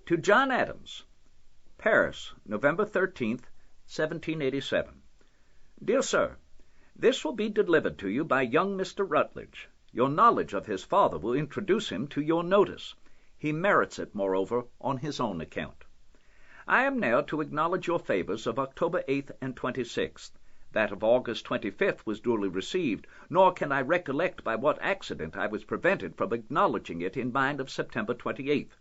To John Adams, Paris, November 13th, 1787. Dear Sir, this will be delivered to you by young Mr. Rutledge. Your knowledge of his father will introduce him to your notice. He merits it, moreover, on his own account. I am now to acknowledge your favors of October 8th and 26th. That of August 25th was duly received, nor can I recollect by what accident I was prevented from acknowledging it in mind of September 28th.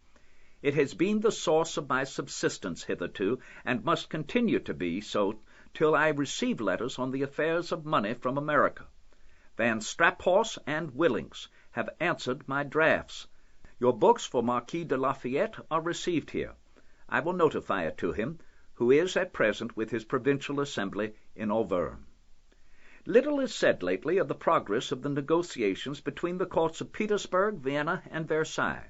It has been the source of my subsistence hitherto, and must continue to be so till I receive letters on the affairs of money from America. Van Straphorst and Willings have answered my drafts. Your books for Marquis de Lafayette are received here. I will notify it to him, who is at present with his provincial assembly in Auvergne. Little is said lately of the progress of the negotiations between the courts of Petersburg, Vienna, and Versailles.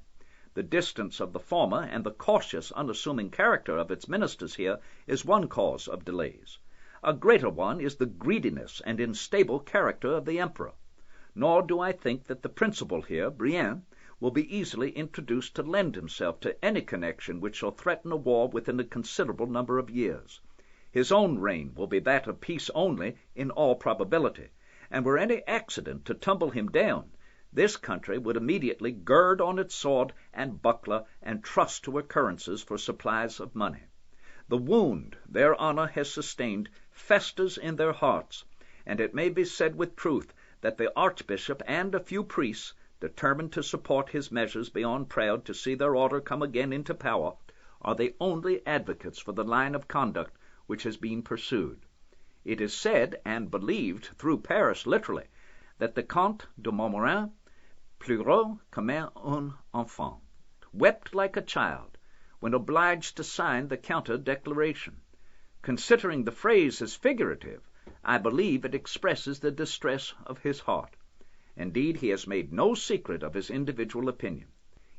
The distance of the former and the cautious, unassuming character of its ministers here is one cause of delays. A greater one is the greediness and unstable character of the emperor. Nor do I think that the principal here, Brienne, will be easily introduced to lend himself to any connection which shall threaten a war within a considerable number of years. His own reign will be that of peace only, in all probability, and were any accident to tumble him down, this country would immediately gird on its sword and buckler and trust to occurrences for supplies of money. The wound their honor has sustained festers in their hearts, and it may be said with truth that the archbishop and a few priests, determined to support his measures beyond proud to see their order come again into power, are the only advocates for the line of conduct which has been pursued. It is said and believed through Paris literally that the Comte de Montmorin, pleurant comme un enfant, wept like a child when obliged to sign the counter-declaration. Considering the phrase as figurative, I believe it expresses the distress of his heart. Indeed, he has made no secret of his individual opinion.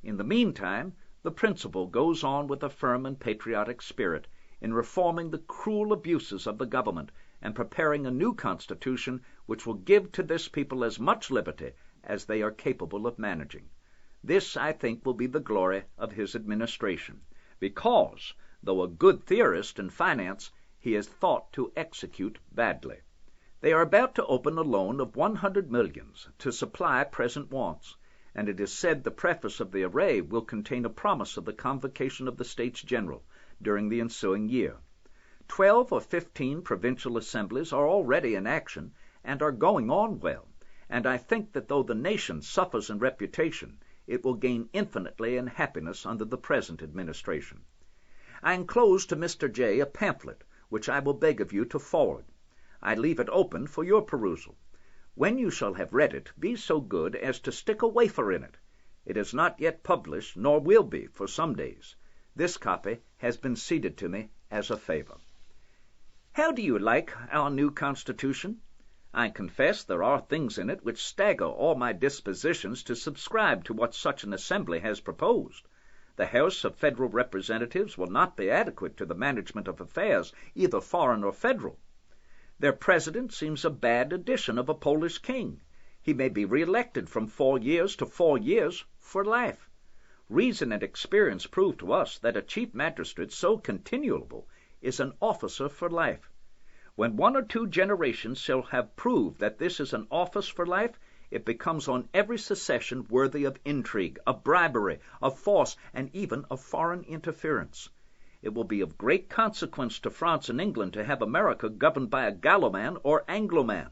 In the meantime, the principal goes on with a firm and patriotic spirit in reforming the cruel abuses of the government and preparing a new constitution which will give to this people as much liberty as they are capable of managing. This, I think, will be the glory of his administration, because, though a good theorist in finance, he is thought to execute badly. They are about to open a loan of 100 millions to supply present wants, and it is said the preface of the array will contain a promise of the convocation of the States General during the ensuing year. 12 or 15 provincial assemblies are already in action and are going on well, and I think that though the nation suffers in reputation, it will gain infinitely in happiness under the present administration. I enclose to Mr. J. a pamphlet, which I will beg of you to forward. I leave it open for your perusal. When you shall have read it, be so good as to stick a wafer in it. It is not yet published, nor will be for some days. This copy has been ceded to me as a favor. How do you like our new Constitution? I confess there are things in it which stagger all my dispositions to subscribe to what such an assembly has proposed. The House of Federal Representatives will not be adequate to the management of affairs, either foreign or federal. Their president seems a bad edition of a Polish king. He may be re-elected from 4 years to 4 years for life. Reason and experience prove to us that a chief magistrate so continuable is an officer for life. When 1 or 2 generations shall have proved that this is an office for life, it becomes on every succession worthy of intrigue, of bribery, of force, and even of foreign interference. It will be of great consequence to France and England to have America governed by a Gallo-man or Anglo-man.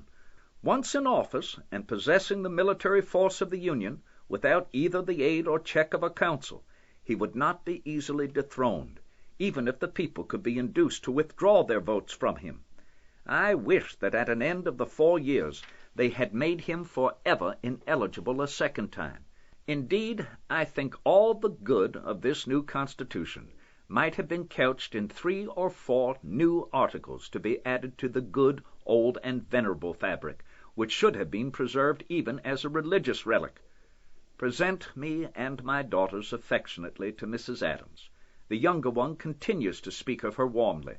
Once in office, and possessing the military force of the Union, without either the aid or check of a council, he would not be easily dethroned, even if the people could be induced to withdraw their votes from him. I wish that at an end of the 4 years they had made him forever ineligible a second time. Indeed, I think all the good of this new Constitution might have been couched in 3 or 4 new articles to be added to the good, old, and venerable fabric, which should have been preserved even as a religious relic. Present me and my daughters affectionately to Mrs. Adams. The younger one continues to speak of her warmly.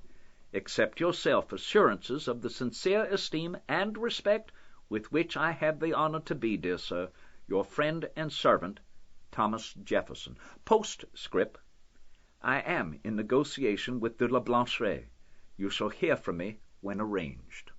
Accept yourself assurances of the sincere esteem and respect with which I have the honor to be, dear sir, your friend and servant, Thomas Jefferson. Postscript. I am in negotiation with de la Blanchet. You shall hear from me when arranged.